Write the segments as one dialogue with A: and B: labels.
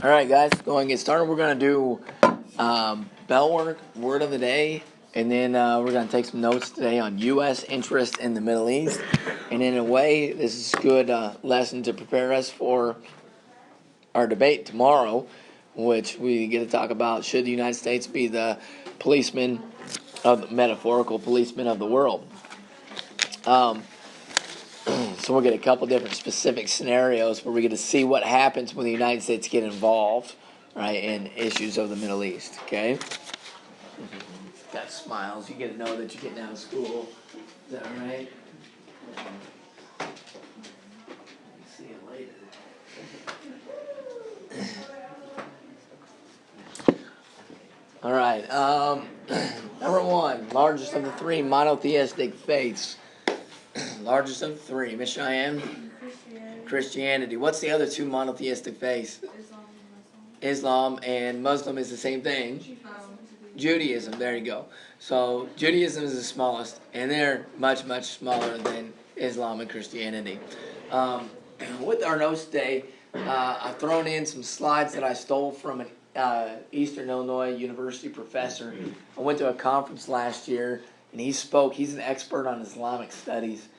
A: All right, guys, going to get started. We're going to do bell work, word of the day, and then we're going to take some notes today on U.S. interest in the Middle East. And in a way, this is a good lesson to prepare us for our debate tomorrow, which we get to talk about should the United States be the policeman of the metaphorical policeman of the world. So we'll get a couple different specific scenarios where we get to see what happens when the United States get involved, right, in issues of the Middle East. Okay. Got smiles. You get to know that you're getting out of school. Is that right? See you later. All right. Number one, largest of the three monotheistic faiths. Largest of the three, Miss Cheyenne? Christianity. What's the other two monotheistic faiths? Islam and Muslim is the same thing. Judaism. There you go. So Judaism is the smallest, and they're much, much smaller than Islam and Christianity. With our notes today, I've thrown in some slides that I stole from an Eastern Illinois University professor. I went to a conference last year, and he spoke. He's an expert on Islamic studies.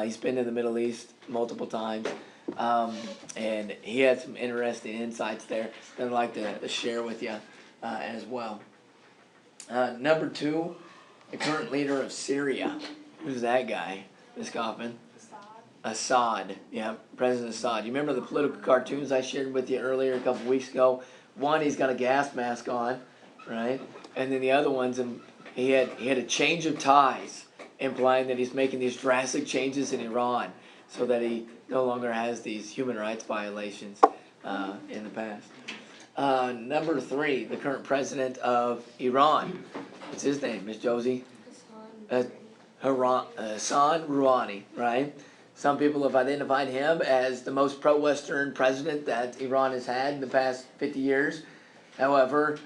A: He's been to the Middle East multiple times, and he had some interesting insights there that I'd like to share with you as well. Number two, the current leader of Syria. Who's that guy, Ms. Kaufman? Assad. Yeah, President Assad. You remember the political cartoons I shared with you earlier a couple weeks ago? One, he's got a gas mask on, right? And then the other one's, he had a change of ties, implying that he's making these drastic changes in Iran so that he no longer has these human rights violations in the past. Number three, the current president of Iran. What's his name, Miss Josie? Hassan Rouhani, right? Some people have identified him as the most pro-Western president that Iran has had in the past 50 years. However,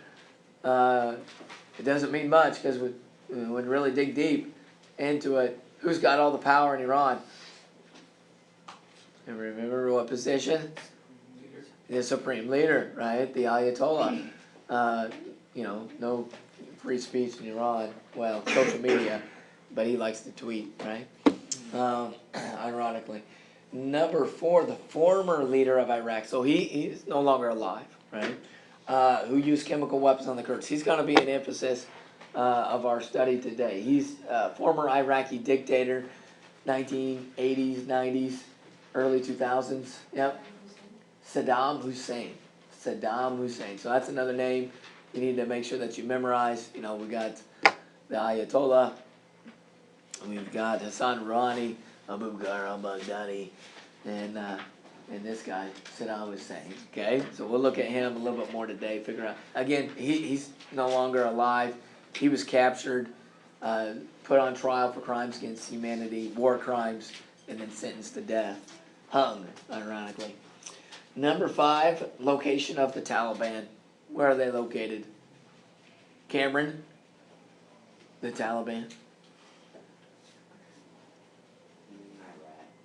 A: it doesn't mean much because when we really dig deep into it, who's got all the power in Iran? And remember what position? The supreme leader, right? The Ayatollah. No free speech in Iran. Well, social media, but he likes to tweet, right? Ironically. Number four, the former leader of Iraq. So he's no longer alive, right? Who used chemical weapons on the Kurds. He's going to be an emphasis of our study today. He's a former Iraqi dictator, 1980s, 90s, early 2000s. Yep. Saddam Hussein. So that's another name you need to make sure that you memorize. We got the Ayatollah. We've got Hassan Rouhani, Abu Bakr al-Baghdadi, and this guy, Saddam Hussein. Okay, so we'll look at him a little bit more today. Figure out again, he's no longer alive. He was captured, put on trial for crimes against humanity, war crimes, and then sentenced to death, hung, ironically. Number five, location of the Taliban. Where are they located? Cameron, the Taliban.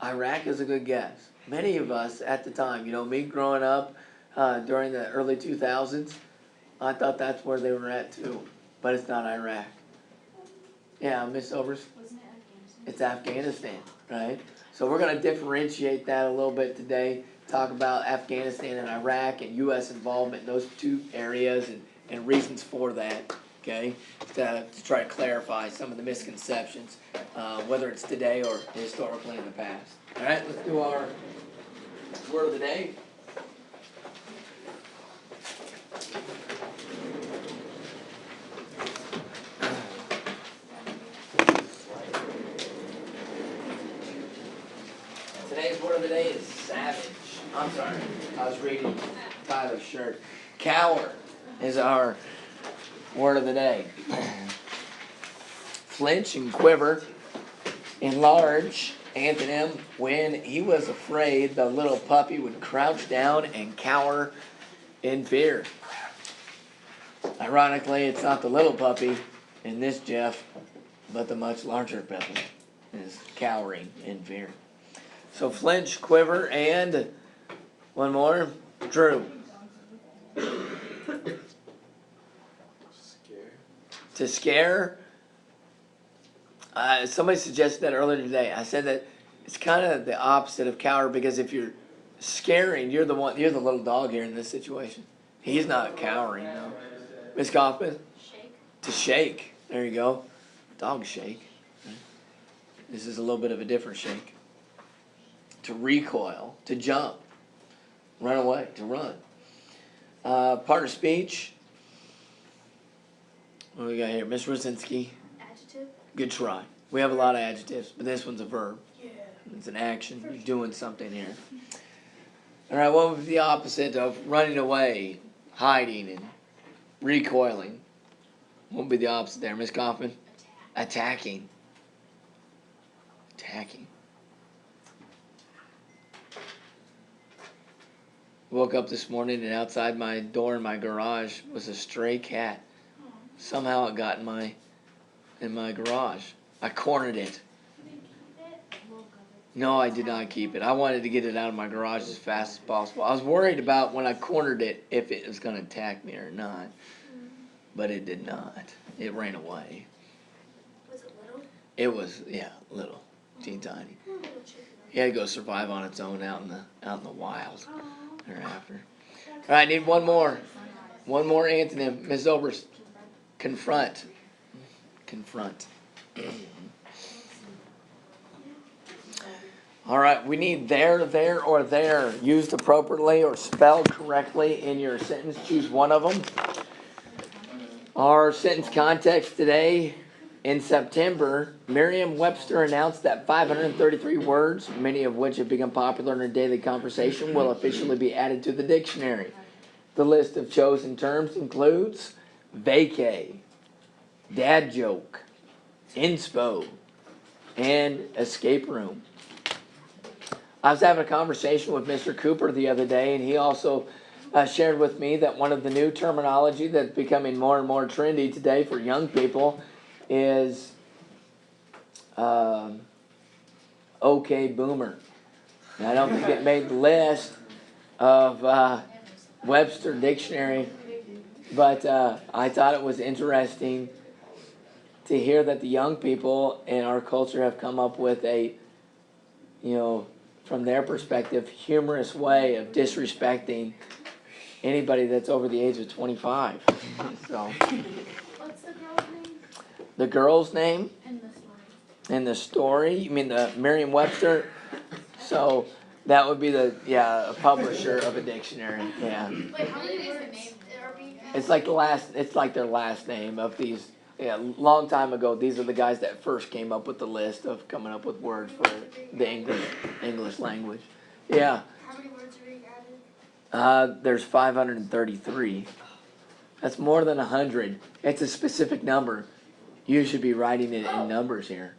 A: Iraq is a good guess. Many of us at the time, me growing up during the early 2000s, I thought that's where they were at too. But it's not Iraq. Yeah, Miss Overs?
B: Wasn't it Afghanistan?
A: It's Afghanistan, right? So we're going to differentiate that a little bit today, talk about Afghanistan and Iraq and U.S. involvement in those two areas and reasons for that, okay, to try to clarify some of the misconceptions, whether it's today or historically in the past. All right, let's do our word of the day. Today's word of the day is savage. I'm sorry, I was reading Tyler's shirt. Cower is our word of the day. Flinch and quiver. Enlarge, antonym, when he was afraid, the little puppy would crouch down and cower in fear. Ironically, it's not the little puppy in this Jeff, but the much larger puppy is cowering in fear. So flinch, quiver, and one more, Drew. To scare. Somebody suggested that earlier today. I said that it's kind of the opposite of cower, because if you're scaring, you're the little dog here in this situation. He's not cowering, no. Miss Kaufman?
B: Shake.
A: To shake. There you go. Dog shake. This is a little bit of a different shake. To recoil. To jump. Run away. To run. Part of speech. What do we got here? Miss Rosinski.
B: Adjective.
A: Good try. We have a lot of adjectives, but this one's a verb.
B: Yeah.
A: It's an action. You're doing something here. All right, what would be the opposite of running away, hiding, and recoiling? What would be the opposite there, Miss Kaufman? Attacking. Attacking. Woke up this morning and outside my door in my garage was a stray cat. Somehow it got in my garage. I cornered it. No, I did not keep it. I wanted to get it out of my garage as fast as possible. I was worried about when I cornered it if it was going to attack me or not. But it did not. It ran away.
B: Was it little?
A: It was, little. Teeny tiny. He had to go survive on its own out in the wild thereafter. All right, I need one more. One more antonym. Ms. Oberst. Confront. Confront. All right, we need there, or there used appropriately or spelled correctly in your sentence. Choose one of them. Our sentence context today, in September, Merriam-Webster announced that 533 words, many of which have become popular in our daily conversation, will officially be added to the dictionary. The list of chosen terms includes vacay, dad joke, inspo, and escape room. I was having a conversation with Mr. Cooper the other day, and he also shared with me that one of the new terminology that's becoming more and more trendy today for young people is okay boomer. And I don't think it made the list of Webster Dictionary, but I thought it was interesting to hear that the young people in our culture have come up with a, from their perspective, humorous way of disrespecting anybody that's over the age of 25. So,
B: What's the girl's name?
A: The girl's name?
B: In the story.
A: In the story? You mean the Merriam-Webster? So that would be a publisher of a dictionary. Yeah.
B: Wait, how many words are being added?
A: It's like their last name of these. Yeah, long time ago, these are the guys that first came up with the list of coming up with words for the English language. Yeah.
B: How many words are being added?
A: There's 533. That's more than 100. It's a specific number. You should be writing it in numbers here,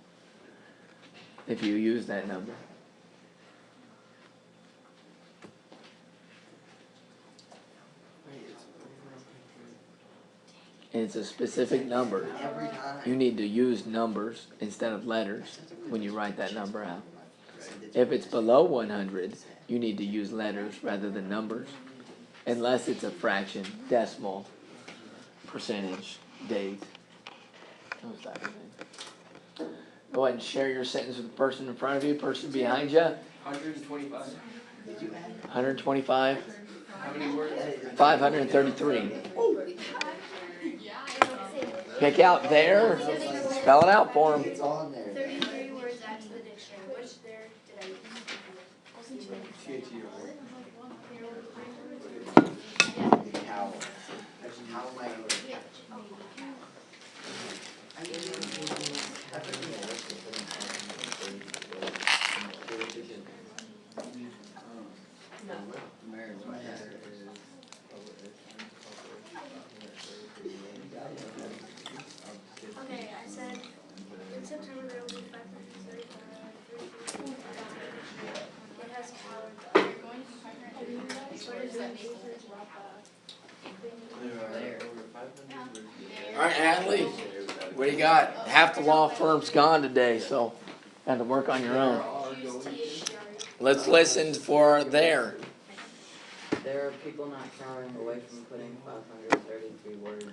A: if you use that number. It's a specific number. You need to use numbers instead of letters when you write that number out. If it's below 100, you need to use letters rather than numbers, unless it's a fraction, decimal, percentage, date, those type of things. Go ahead and share your sentence with the person in front of you, person behind you.
C: 125.
A: 125.
C: How many words?
A: 533. Pick out there. Spell it out for them.
D: It's on there.
B: 33 words added to the dictionary. Which there did I use?
D: How? How am I going to?
B: Okay, I said in September there will be 535. It has calories. What does that mean?
A: All right, Hadley. What do you got? Half the law firm's gone today, so had to work on your own. Let's listen for there.
E: There are people not cowering away from putting 533 words in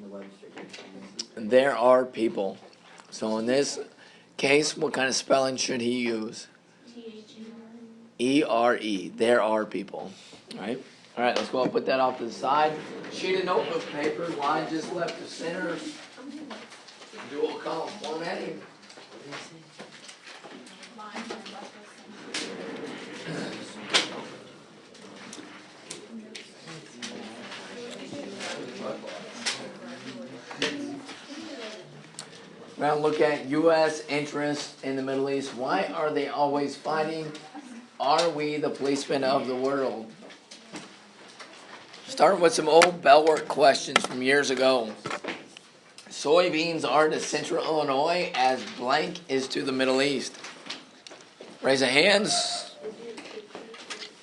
E: the Webster Dictionary.
A: There are people. So in this case, what kind of spelling should he use? E-R-E. There are people. Right? All right, let's go and put that off to the side. Sheet of notebook paper, line just left of center. Dual column formatting. We're going to look at U.S. interest in the Middle East. Why are they always fighting? Are we the policemen of the world? Start with some old Bellwork questions from years ago. Soybeans are to Central Illinois as blank is to the Middle East. Raise of hands.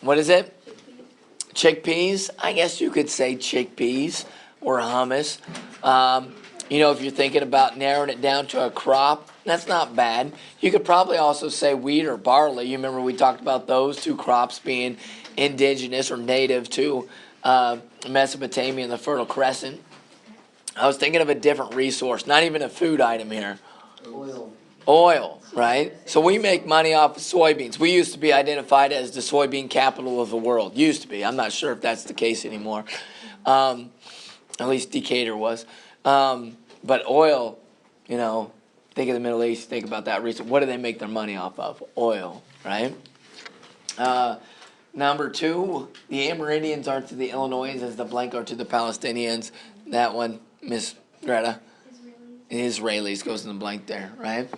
A: What is it? Chickpeas? I guess you could say chickpeas or hummus. If you're thinking about narrowing it down to a crop, that's not bad. You could probably also say wheat or barley. You remember we talked about those two crops being indigenous or native to Mesopotamia and the Fertile Crescent. I was thinking of a different resource, not even a food item here. Oil, right? So we make money off of soybeans. We used to be identified as the soybean capital of the world. Used to be. I'm not sure if that's the case anymore. At least Decatur was. But oil, think of the Middle East, think about that reason. What do they make their money off of? Oil, right? Number 2, the Amerindians are to the Illinois as the blank are to the Palestinians. That one, Miss Greta. Israelis goes in the blank there, right?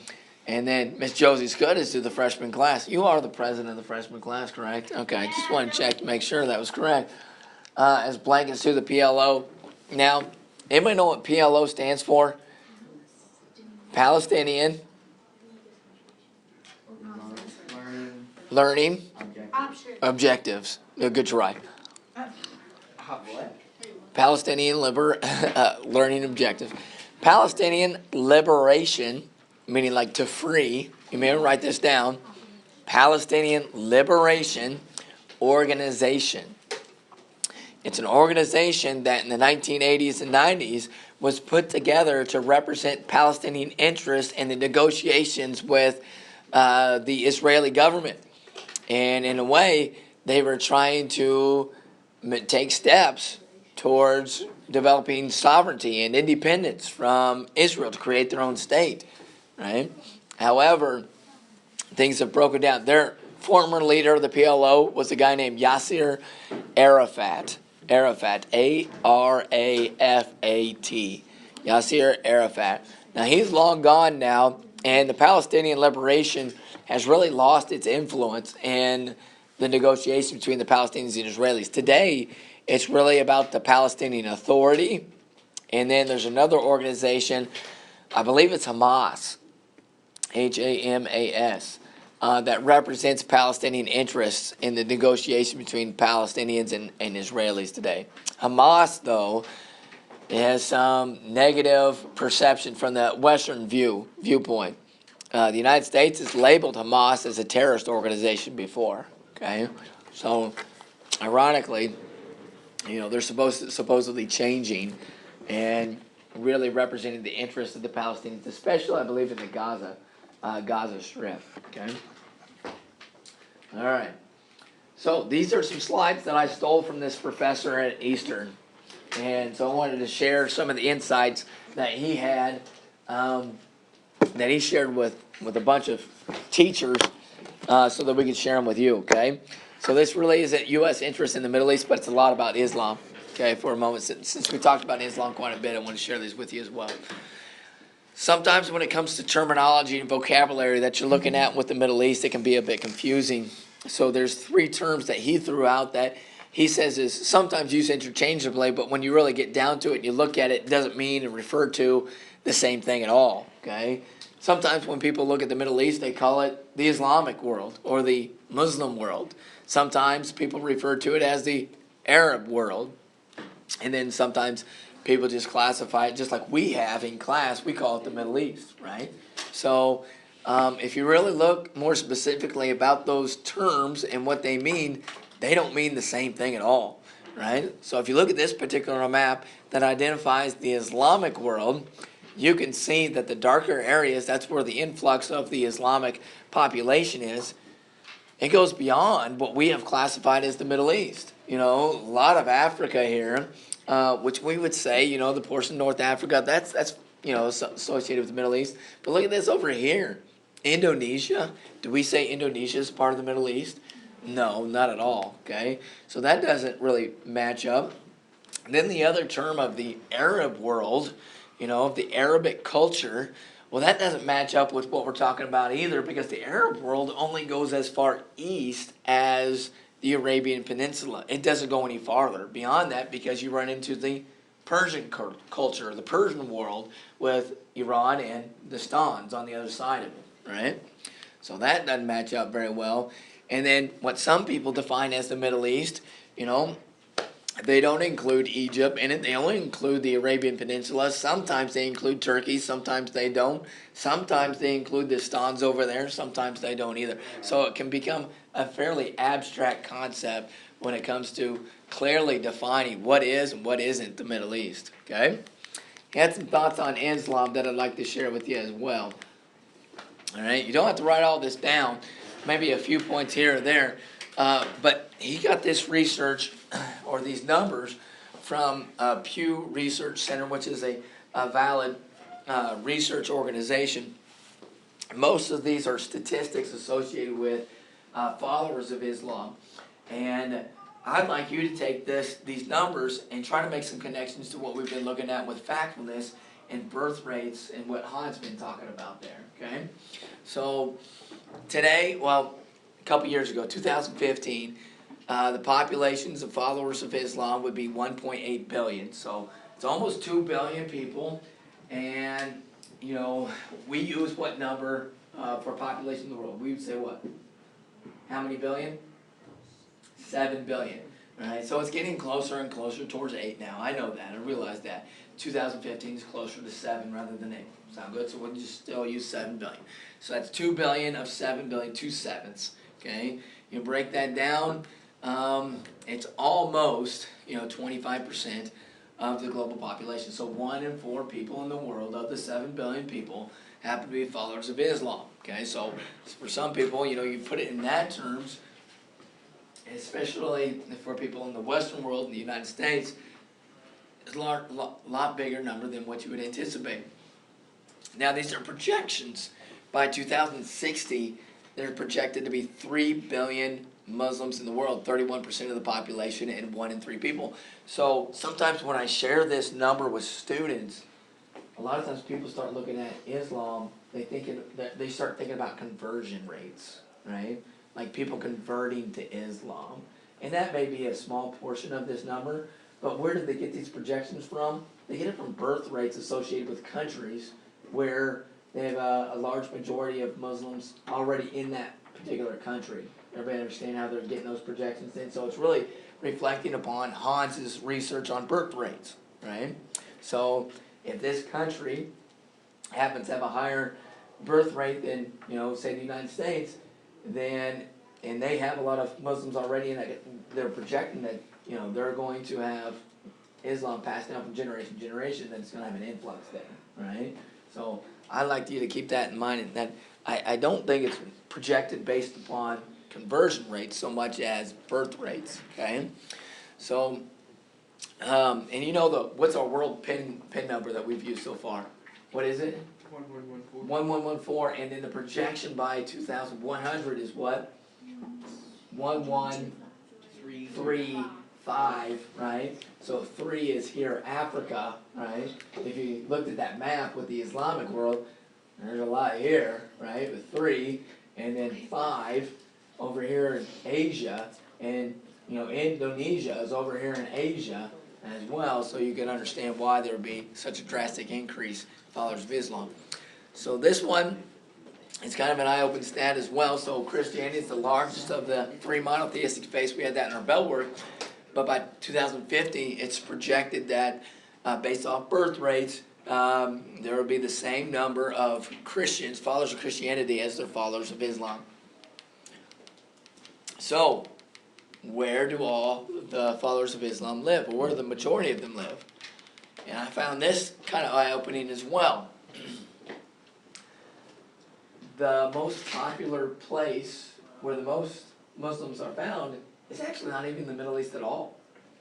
A: And then Miss Josie Scott is to the freshman class. You are the president of the freshman class, correct? Okay, I just want to check to make sure that was correct. As blank is to the PLO. Now, anybody know what PLO stands for? Palestinian Learning Objectives. Good try.
D: What?
A: Palestinian Learning Objectives. Palestinian Liberation, meaning like to free. You may write this down. Palestinian Liberation Organization. It's an organization that in the 1980s and 90s was put together to represent Palestinian interests in the negotiations with the Israeli government. And in a way, they were trying to take steps towards developing sovereignty and independence from Israel to create their own state, right? However, things have broken down. Their former leader of the PLO was a guy named Yasser Arafat. A-R-A-F-A-T. Yasser Arafat. Now, he's long gone now, and the Palestinian liberation has really lost its influence in the negotiation between the Palestinians and Israelis. Today, it's really about the Palestinian Authority, and then there's another organization, I believe it's Hamas, H-A-M-A-S, that represents Palestinian interests in the negotiation between Palestinians and Israelis today. Hamas, though, has some negative perception from the Western viewpoint. The United States has labeled Hamas as a terrorist organization before. Okay, so ironically, they're supposedly changing and really representing the interests of the Palestinians, especially, I believe, in the Gaza Strip. Okay. All right. So these are some slides that I stole from this professor at Eastern, and so I wanted to share some of the insights that he had, that he shared with a bunch of teachers, so that we could share them with you. Okay. So this really is a U.S. interest in the Middle East, but it's a lot about Islam. Okay, for a moment, since we talked about Islam quite a bit, I want to share these with you as well. Sometimes when it comes to terminology and vocabulary that you're looking at with the Middle East, it can be a bit confusing. So there's 3 terms that he threw out that he says is sometimes used interchangeably, but when you really get down to it and you look at it, it doesn't mean and refer to the same thing at all. Okay. Sometimes when people look at the Middle East, they call it the Islamic world or the Muslim world. Sometimes people refer to it as the Arab world. And then sometimes people just classify it, just like we have in class, we call it the Middle East, right? So if you really look more specifically about those terms and what they mean, they don't mean the same thing at all, right? So if you look at this particular map that identifies the Islamic world, you can see that the darker areas, that's where the influx of the Islamic population is. It goes beyond what we have classified as the Middle East. A lot of Africa here, which we would say, the portion of North Africa, that's associated with the Middle East. But look at this over here. Indonesia. Do we say Indonesia is part of the Middle East? No, not at all, okay? So that doesn't really match up. And then the other term of the Arab world, of the Arabic culture, well, that doesn't match up with what we're talking about either, because the Arab world only goes as far east as the Arabian Peninsula. It doesn't go any farther beyond that, because you run into the Persian culture, the Persian world, with Iran and the Stans on the other side of it, right? So that doesn't match up very well. And then what some people define as the Middle East, they don't include Egypt in it. They only include the Arabian Peninsula. Sometimes they include Turkey. Sometimes they don't. Sometimes they include the Stans over there. Sometimes they don't either. So it can become a fairly abstract concept when it comes to clearly defining what is and what isn't the Middle East. Okay? I had some thoughts on Islam that I'd like to share with you as well. All right? You don't have to write all this down. Maybe a few points here or there. But he got this research, or these numbers, from Pew Research Center, which is a valid research organization. Most of these are statistics associated with followers of Islam. And I'd like you to take these numbers and try to make some connections to what we've been looking at with factfulness and birth rates and what Han's been talking about there, okay? So today, well, a couple years ago, 2015, the populations of followers of Islam would be 1.8 billion. So it's almost 2 billion people. And, we use what number for population in the world? We would say what? How many billion? 7 billion. Right? So it's getting closer and closer towards 8 now. I know that. I realize that. 2015 is closer to 7 rather than 8. Sound good? So we'll just still use 7 billion. So that's 2 billion of 7 billion, 2 sevenths. Okay? You break that down, it's almost, 25% of the global population. So 1 in 4 people in the world of the 7 billion people happen to be followers of Islam. Okay? So for some people, you put it in that terms, especially for people in the Western world, in the United States, it's a lot bigger number than what you would anticipate. Now, these are projections. By 2060, they're projected to be 3 billion Muslims in the world, 31% of the population, and 1 in 3 people. So sometimes when I share this number with students, a lot of times people start looking at Islam, they start thinking about conversion rates, right? Like people converting to Islam. And that may be a small portion of this number, but where did they get these projections from? They get it from birth rates associated with countries where they have a large majority of Muslims already in that particular country. Everybody understand how they're getting those projections in? So it's really reflecting upon Hans's research on birth rates, right? So if this country happens to have a higher birth rate than, say the United States, then, and they have a lot of Muslims already in that, they're projecting that, they're going to have Islam passed down from generation to generation, then it's going to have an influx there, right? So I'd like you to keep that in mind, and that I don't think it's projected based upon conversion rates so much as birth rates, okay? So, and what's our world PIN number that we've used so far? What is it?
C: 1114.
A: 1114, and then the projection by 2100 is what? 1135, right? So 3 is here, Africa, right? If you looked at that map with the Islamic world, there's a lot here, right? With 3, and then 5 over here in Asia, and Indonesia is over here in Asia as well, so you can understand why there would be such a drastic increase in followers of Islam. So this one is kind of an eye-opening stat as well. So Christianity is the largest of the 3 monotheistic faiths. We had that in our bell work. But by 2050, it's projected that based off birth rates, there will be the same number of Christians, followers of Christianity, as their followers of Islam. So, where do all the followers of Islam live, or where do the majority of them live? And I found this kind of eye-opening as well. The most popular place where the most Muslims are found is actually not even the Middle East at all.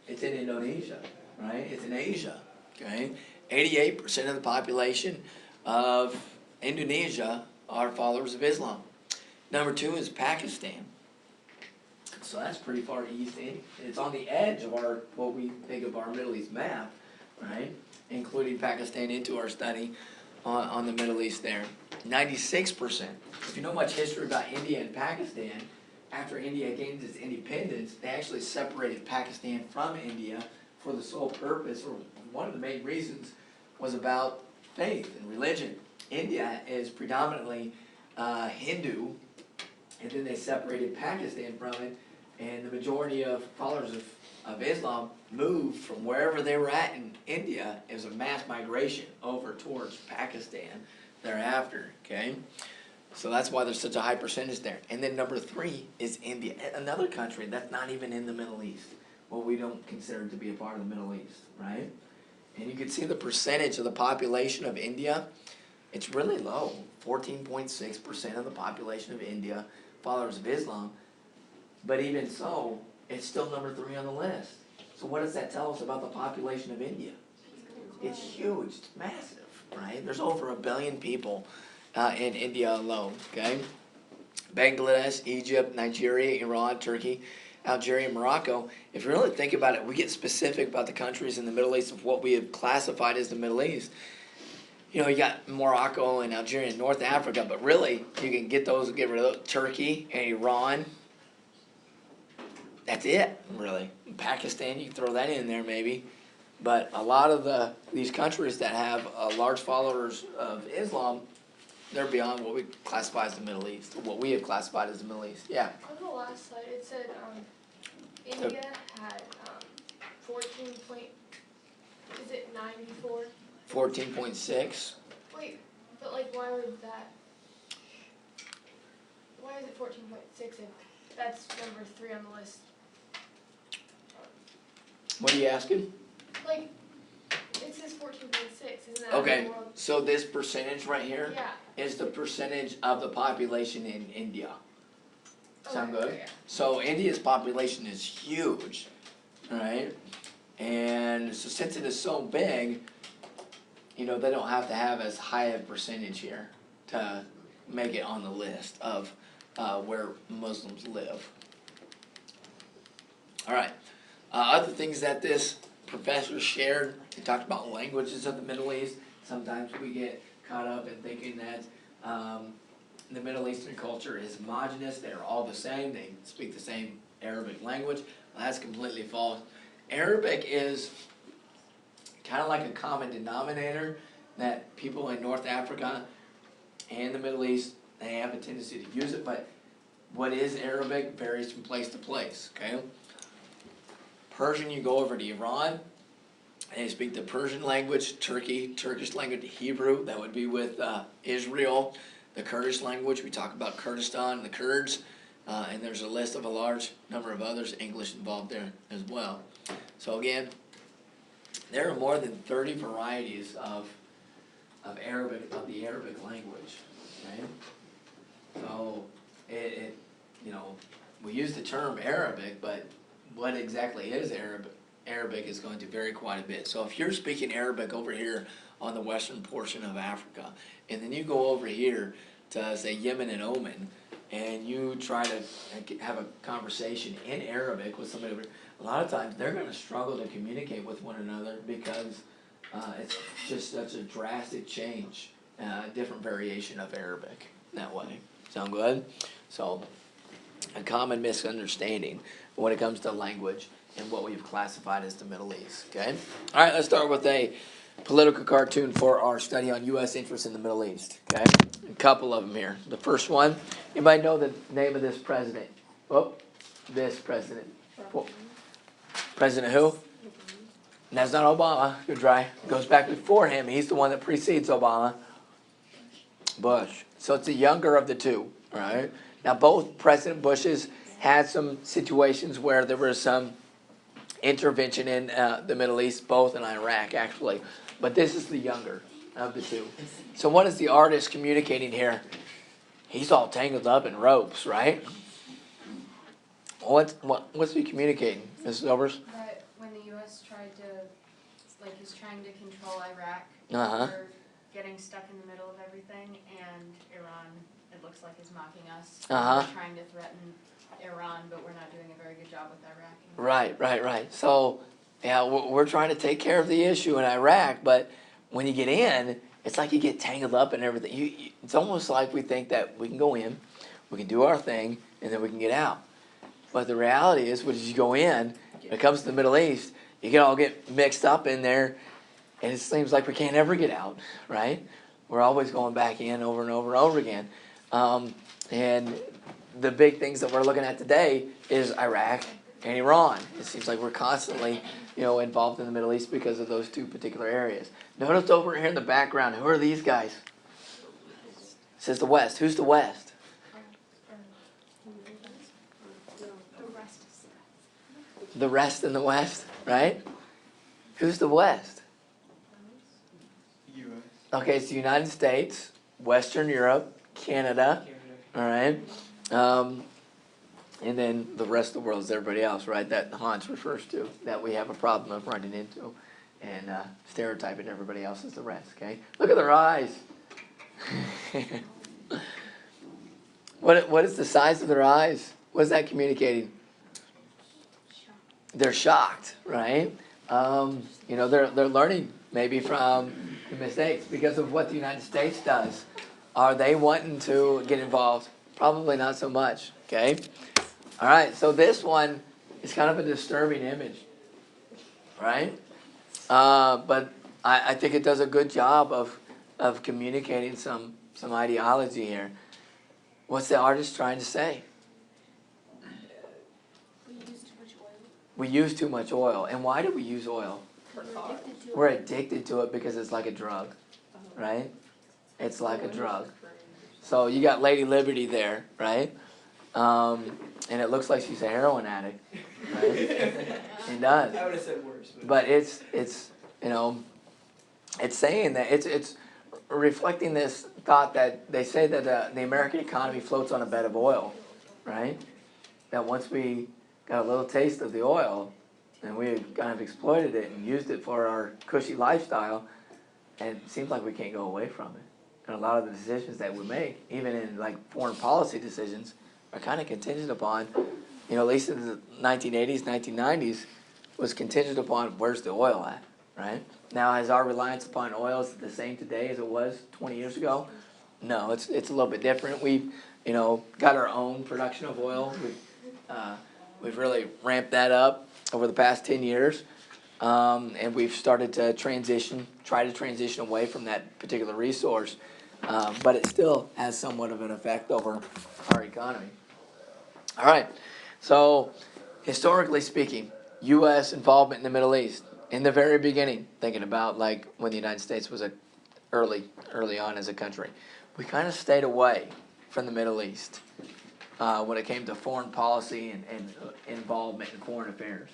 A: It's in Indonesia, right? It's in Asia, okay? 88% of the population of Indonesia are followers of Islam. Number 2 is Pakistan. So that's pretty far east. It's on the edge of our, what we think of our Middle East map, right? Including Pakistan into our study on the Middle East there. 96%. If you know much history about India and Pakistan, after India gained its independence, they actually separated Pakistan from India for the sole purpose, or one of the main reasons, was about faith and religion. India is predominantly Hindu, and then they separated Pakistan from it, and the majority of followers of Islam moved from wherever they were at in India. It was a mass migration over towards Pakistan thereafter, okay? So that's why there's such a high percentage there. And then number 3 is India, another country that's not even in the Middle East, what we don't consider to be a part of the Middle East, right? And you can see the percentage of the population of India. It's really low. 14.6% of the population of India, followers of Islam. But even so, it's still number 3 on the list. So what does that tell us about the population of India? It's huge. It's massive, right? There's over 1 billion people in India alone, okay? Bangladesh, Egypt, Nigeria, Iran, Turkey, Algeria, Morocco. If you really think about it, we get specific about the countries in the Middle East of what we have classified as the Middle East. You know, you got Morocco and Algeria and North Africa, but really, you can get rid of those. Turkey and Iran. That's it, really. Pakistan, you can throw that in there maybe. But a lot of these countries that have large followers of Islam, they're beyond what we classify as the Middle East, what we have classified as the Middle East. Yeah.
B: On the last slide, it said India had 14 point. Is it 94?
A: 14.6.
B: Wait, but like, why would that? Why is it 14.6 if that's number 3 on the list?
A: What are you asking?
B: Like, it says 14.6. Isn't that
A: Okay,
B: the world?
A: so this percentage right here
B: Yeah.
A: is the percentage of the population in India. Sound
B: Okay,
A: good?
B: yeah.
A: So India's population is huge, right? And so since it is so big, you know, they don't have to have as high a percentage here to make it on the list of where Muslims live. All right. Other things that this professor shared, he talked about languages of the Middle East. Sometimes we get caught up in thinking that the Middle Eastern culture is homogenous. They're all the same. They speak the same Arabic language. Well, that's completely false. Arabic is kind of like a common denominator that people in North Africa and the Middle East, they have a tendency to use it, but what is Arabic varies from place to place, okay? Persian, you go over to Iran, and they speak the Persian language, Turkish language, Hebrew, that would be with Israel. The Kurdish language, we talk about Kurdistan, the Kurds, and there's a list of a large number of others, English involved there as well. So again, there are more than 30 varieties of the Arabic language, right? So it you know, we use the term Arabic, but what exactly is Arabic is going to vary quite a bit. So if you're speaking Arabic over here on the western portion of Africa, and then you go over here to, say, Yemen and Oman, and you try to have a conversation in Arabic with somebody over here, a lot of times they're going to struggle to communicate with one another because it's just such a drastic change, different variation of Arabic that way. Sound good? So, a common misunderstanding when it comes to language and what we've classified as the Middle East, okay? All right, let's start with a political cartoon for our study on U.S. interests in the Middle East, okay? A couple of them here. The first one, anybody know the name of this president? Oh, this president. President who? And that's not Obama. You're dry. Goes back before him. He's the one that precedes Obama. Bush. So it's the younger of the two, right? Now both President Bushes had some situations where there was some intervention in the Middle East, both in Iraq actually, but this is the younger of the two. So what is the artist communicating here? He's all tangled up in ropes, right? What's he communicating, Mrs. Overs?
F: That when the U.S. tried to, like, is trying to control Iraq,
A: Uh-huh.
F: we're getting stuck in the middle of everything, and Iran, it looks like, is mocking us.
A: Uh-huh.
F: We're trying to threaten Iran, but we're not doing a very good job with Iraq.
A: Right. So, yeah, we're trying to take care of the issue in Iraq, but when you get in, it's like you get tangled up in everything. It's almost like we think that we can go in, we can do our thing, and then we can get out. But the reality is, when you go in, when it comes to the Middle East, you can all get mixed up in there, and it seems like we can't ever get out, right? We're always going back in over and over and over again. And the big things that we're looking at today is Iraq and Iran. It seems like we're constantly, involved in the Middle East because of those two particular areas. Notice over here in the background, who are these guys? It says the West. Who's the West? The rest in the West, right? Who's the West?
C: U.S.
A: Okay, it's the United States, Western Europe, Canada, all right? And then the rest of the world is everybody else, right? That Hans refers to, that we have a problem of running into and stereotyping everybody else as the rest, okay? Look at their eyes. What is the size of their eyes? What is that communicating? They're shocked, right? They're learning maybe from the mistakes because of what the United States does. Are they wanting to get involved? Probably not so much, okay? All right, so this one is kind of a disturbing image, right? But I think it does a good job of communicating some ideology here. What's the artist trying to say? We use too much oil. And why do we use oil? We're addicted to it because it's like a drug, right? It's like a drug. So you got Lady Liberty there, right? And it looks like she's a heroin addict, right? It does.
C: I would have said worse.
A: But it's saying that it's reflecting this thought that they say that the American economy floats on a bed of oil, right? That once we got a little taste of the oil, and we kind of exploited it and used it for our cushy lifestyle, and it seems like we can't go away from it. And a lot of the decisions that we make, even in like foreign policy decisions, are kind of contingent upon, at least in the 1980s, 1990s, was contingent upon where's the oil at, right? Now, is our reliance upon oil is the same today as it was 20 years ago? No, it's a little bit different. We've, got our own production of oil. We've really ramped that up over the past 10 years. And we've started to try to transition away from that particular resource. But it still has somewhat of an effect over our economy. All right. So, historically speaking, U.S. involvement in the Middle East, in the very beginning, thinking about like when the United States was early on as a country, we kind of stayed away from the Middle East when it came to foreign policy and involvement in foreign affairs.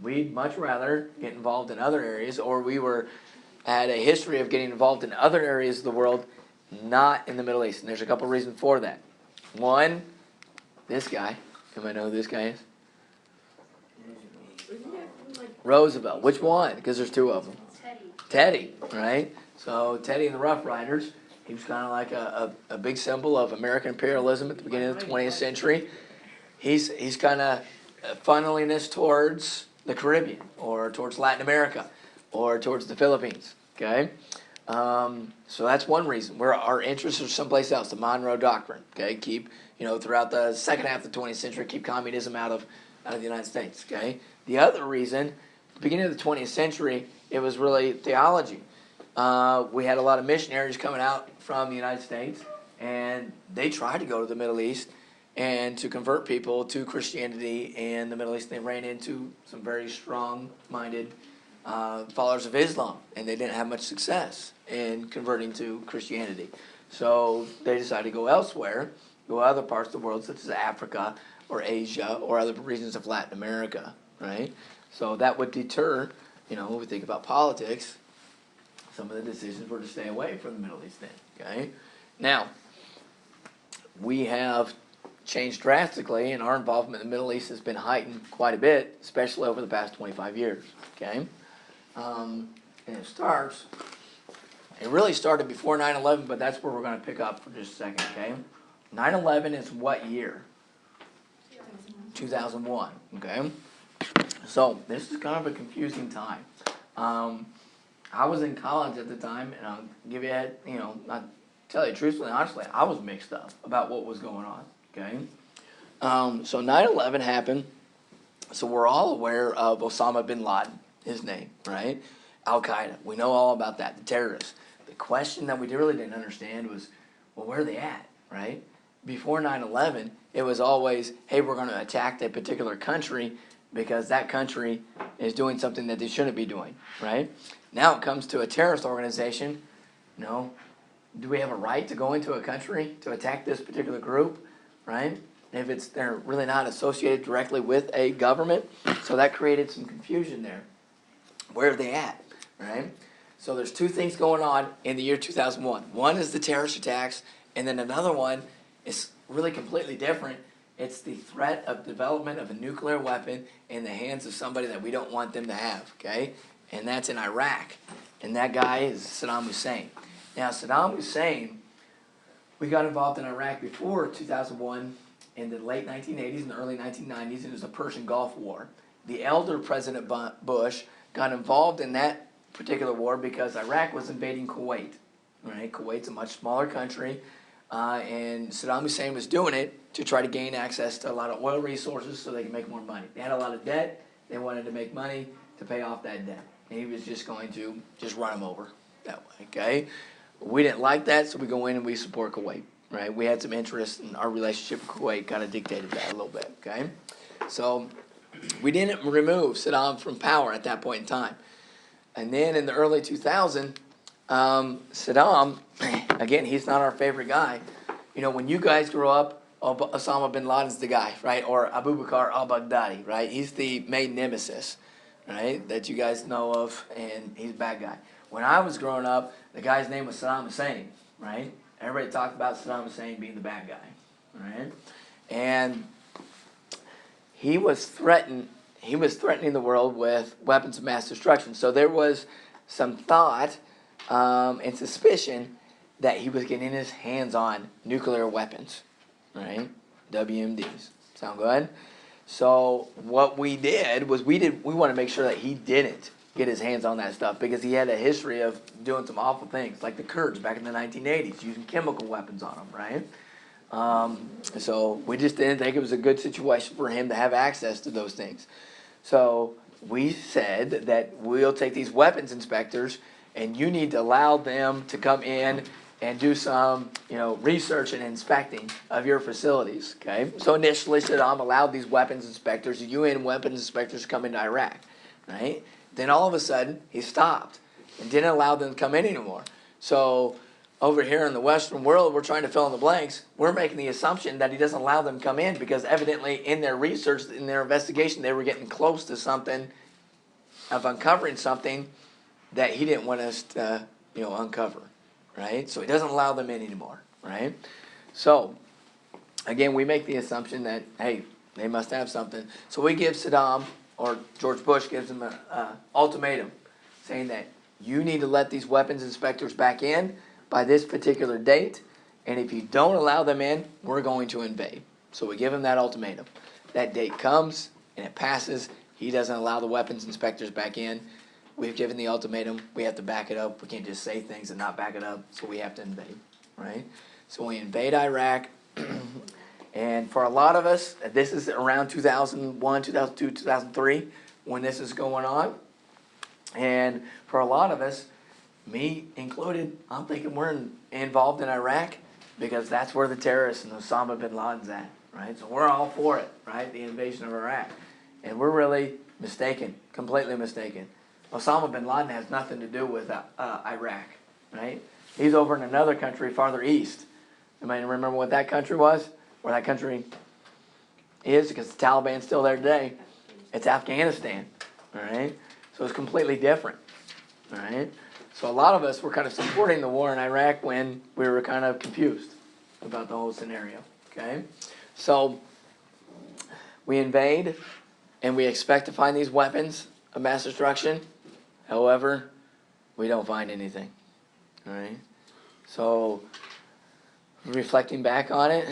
A: We'd much rather get involved in other areas, or we had a history of getting involved in other areas of the world, not in the Middle East. And there's a couple reasons for that. One, this guy. Anybody know who this guy is? Roosevelt. Which one? Because there's two of them. Teddy, right? So Teddy and the Rough Riders. He was kind of like a big symbol of American imperialism at the beginning of the 20th century. He's kind of funneling us towards the Caribbean, or towards Latin America, or towards the Philippines. Okay, so that's one reason. Our interests are someplace else. The Monroe Doctrine. Okay, keep throughout the second half of the 20th century, keep communism out of the United States. Okay, the other reason, at the beginning of the 20th century, it was really theology. We had a lot of missionaries coming out from the United States, and they tried to go to the Middle East and to convert people to Christianity in the Middle East. They ran into some very strong-minded followers of Islam, and they didn't have much success in converting to Christianity. So they decided to go elsewhere, go to other parts of the world, such as Africa or Asia or other regions of Latin America, right? So that would deter, when we think about politics, some of the decisions were to stay away from the Middle East then, okay? Now, we have changed drastically, and our involvement in the Middle East has been heightened quite a bit, especially over the past 25 years, okay? And it really started before 9/11, but that's where we're going to pick up for just a second, okay? 9/11 is what year? 2001, okay? So, this is kind of a confusing time. I was in college at the time, and I'll give you I'll tell you truthfully, honestly, I was mixed up about what was going on, okay? So 9/11 happened, so we're all aware of Osama bin Laden, his name, right? Al-Qaeda, we know all about that, the terrorists. The question that we really didn't understand was, well, where are they at, right? Before 9/11, it was always, hey, we're going to attack that particular country because that country is doing something that they shouldn't be doing, right? Now it comes to a terrorist organization, do we have a right to go into a country to attack this particular group, right? If they're really not associated directly with a government, so that created some confusion there. Where are they at, right? So there's two things going on in the year 2001. One is the terrorist attacks, and then another one is really completely different. It's the threat of development of a nuclear weapon in the hands of somebody that we don't want them to have, okay? And that's in Iraq. And that guy is Saddam Hussein. Now, Saddam Hussein, we got involved in Iraq before 2001 in the late 1980s and the early 1990s, and it was the Persian Gulf War. The elder President Bush got involved in that particular war because Iraq was invading Kuwait. Right? Kuwait's a much smaller country, and Saddam Hussein was doing it to try to gain access to a lot of oil resources so they could make more money. They had a lot of debt. They wanted to make money to pay off that debt. And he was just going to just run them over that way, okay? We didn't like that, so we go in and we support Kuwait, right? We had some interest in our relationship with Kuwait, kind of dictated that a little bit, okay? So we didn't remove Saddam from power at that point in time. And then in the early 2000s, Saddam, again, he's not our favorite guy. When you guys grow up, Osama bin Laden's the guy, right? Or Abu Bakr al-Baghdadi, right? He's the main nemesis, right? That you guys know of, and he's a bad guy. When I was growing up, the guy's name was Saddam Hussein, right? Everybody talked about Saddam Hussein being the bad guy, right? And he was threatening the world with weapons of mass destruction. So there was some thought and suspicion that he was getting his hands on nuclear weapons, right? WMDs. Sound good? So what we did was we want to make sure that he didn't get his hands on that stuff because he had a history of doing some awful things, like the Kurds back in the 1980s, using chemical weapons on them, right? So we just didn't think it was a good situation for him to have access to those things. So we said that we'll take these weapons inspectors and you need to allow them to come in and do some, research and inspecting of your facilities, okay? So initially Saddam allowed these weapons inspectors, the UN weapons inspectors, to come into Iraq, right? Then all of a sudden, he stopped and didn't allow them to come in anymore. So over here in the Western world, we're trying to fill in the blanks. We're making the assumption that he doesn't allow them to come in because evidently in their research, in their investigation, they were getting close to something, of uncovering something that he didn't want us to, uncover, right? So he doesn't allow them in anymore, right? So, again, we make the assumption that, hey, they must have something. So we give Saddam, or George Bush gives him an ultimatum, saying that you need to let these weapons inspectors back in by this particular date, and if you don't allow them in, we're going to invade. So we give him that ultimatum. That date comes, and it passes. He doesn't allow the weapons inspectors back in. We've given the ultimatum. We have to back it up. We can't just say things and not back it up, so we have to invade, right? So we invade Iraq, and for a lot of us, this is around 2001, 2002, 2003, when this is going on. And for a lot of us, me included, I'm thinking we're involved in Iraq because that's where the terrorists and Osama bin Laden's at, right? So we're all for it, right? The invasion of Iraq. And we're really mistaken, completely mistaken. Osama bin Laden has nothing to do with Iraq, right? He's over in another country farther east. Anybody remember what that country was? Where that country is, because the Taliban's still there today, it's Afghanistan, all right? So it's completely different, all right? So a lot of us were kind of supporting the war in Iraq when we were kind of confused about the whole scenario, okay? So we invade, and we expect to find these weapons of mass destruction. However, we don't find anything, all right? So reflecting back on it,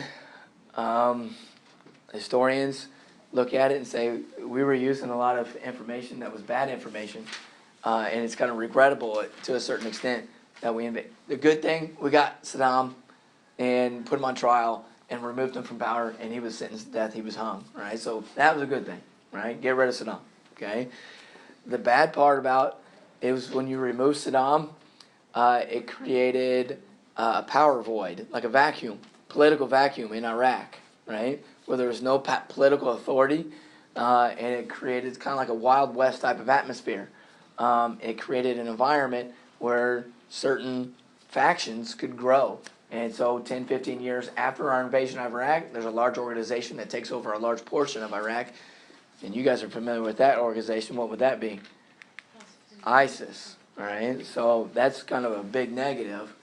A: historians look at it and say we were using a lot of information that was bad information, and it's kind of regrettable to a certain extent that we invaded. The good thing, we got Saddam and put him on trial and removed him from power, and he was sentenced to death. He was hung, right? So that was a good thing, right? Get rid of Saddam, okay? The bad part about it was when you remove Saddam, it created a power void, like a vacuum, political vacuum in Iraq, right? Where there was no political authority, and it created kind of like a Wild West type of atmosphere. It created an environment where certain factions could grow. And so 10, 15 years after our invasion of Iraq, there's a large organization that takes over a large portion of Iraq. And you guys are familiar with that organization. What would that be? ISIS, all right? So that's kind of a big negative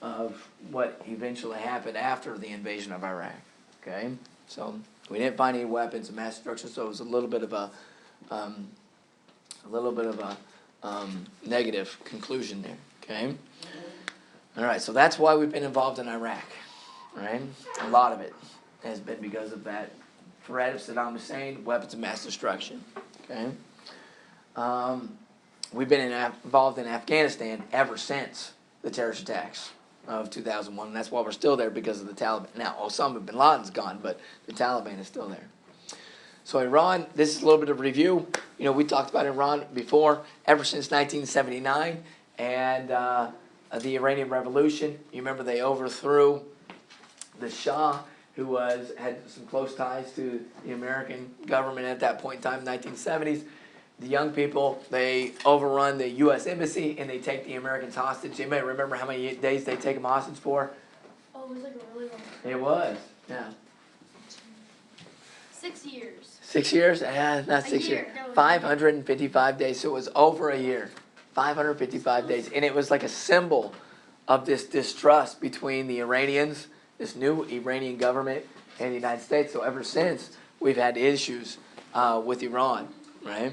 A: of what eventually happened after the invasion of Iraq, okay? So we didn't find any weapons of mass destruction, so it was a little bit of a negative conclusion there, okay? All right, so that's why we've been involved in Iraq, right? A lot of it has been because of that threat of Saddam Hussein, weapons of mass destruction, okay? We've been involved in Afghanistan ever since the terrorist attacks of 2001, and that's why we're still there, because of the Taliban. Now, Osama bin Laden's gone, but the Taliban is still there. So Iran, this is a little bit of review. You know, we talked about Iran before, ever since 1979, and the Iranian Revolution. You remember they overthrew the Shah, who had some close ties to the American government at that point in time, 1970s. The young people, they overrun the U.S. Embassy, and they take the Americans hostage. You may remember how many days they take them hostage for?
B: Oh, it was like a really long time.
A: It was, yeah.
B: 6 years.
A: 6 years? Not
B: A
A: 6
B: year.
A: years.
B: No, it was
A: 555 days, so it was over a year. 555 days. And it was like a symbol of this distrust between the Iranians, this new Iranian government, and the United States. So ever since, we've had issues with Iran, right?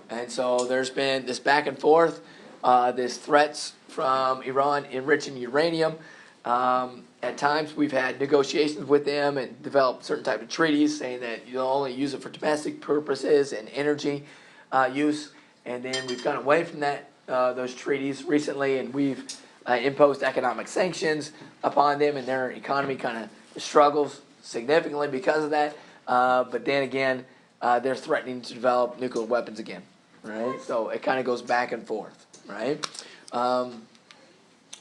A: And so there's been this back and forth, this threats from Iran enriching uranium. At times we've had negotiations with them and developed certain type of treaties saying that you'll only use it for domestic purposes and energy use. And then we've gone away from that those treaties recently, and we've imposed economic sanctions upon them, and their economy kind of struggles significantly because of that. But then again, they're threatening to develop nuclear weapons again, right? So it kind of goes back and forth, right?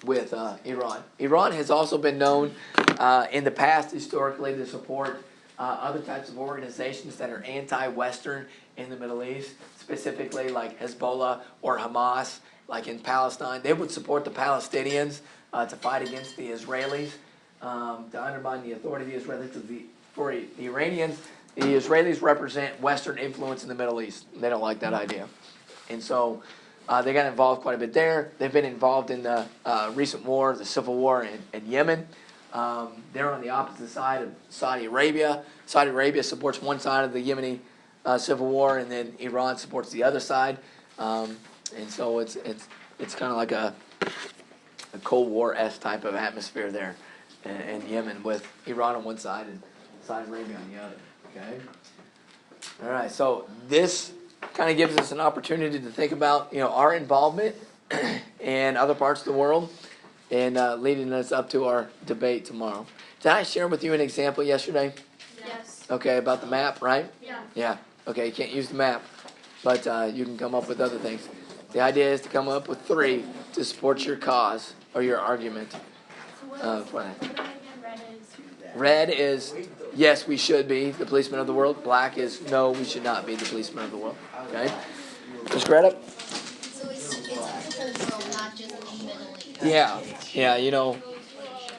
A: With Iran. Iran has also been known in the past historically to support other types of organizations that are anti-Western in the Middle East, specifically like Hezbollah or Hamas, like in Palestine. They would support the Palestinians to fight against the Israelis, to undermine the authority of the Israelis. For the Iranians, the Israelis represent Western influence in the Middle East. They don't like that idea. And so they got involved quite a bit there. They've been involved in the recent war, the civil war in Yemen. They're on the opposite side of Saudi Arabia. Saudi Arabia supports one side of the Yemeni civil war, and then Iran supports the other side. And so it's kind of like a Cold War-esque type of atmosphere there in Yemen, with Iran on one side and Saudi Arabia on the other. Okay. All right. So this kind of gives us an opportunity to think about, our involvement in other parts of the world, and leading us up to our debate tomorrow. Did I share with you an example yesterday?
B: Yes.
A: Okay, about the map, right?
B: Yeah.
A: Yeah. Okay, you can't use the map, but you can come up with other things. The idea is to come up with 3 to support your cause or your argument. For that. Red is, yes, we should be the policeman of the world. Black is, no, we should not be the policeman of the world. Okay? Ms. Greta?
G: So it's the whole world, not just the Middle East.
A: Yeah,